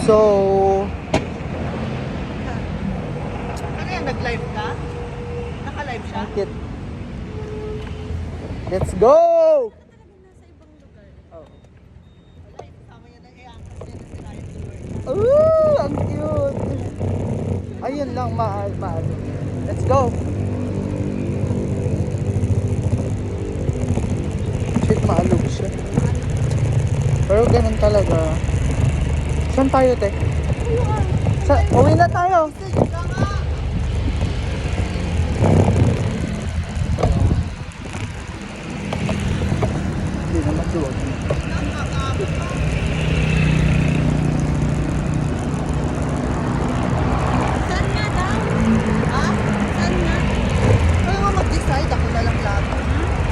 So, Ano yan, nag-live ka? Naka-live siya? ang cute. Let's go! Oh. Wala, kasama niya na i-angkas niya na si Ryan Stewart. Ooh, ang cute. Ayun lang, mahal. Let's go. Shit, maalog siya. Pero ganun talaga. Saan tayo, te? Uwi na tayo. Hindi naman doon.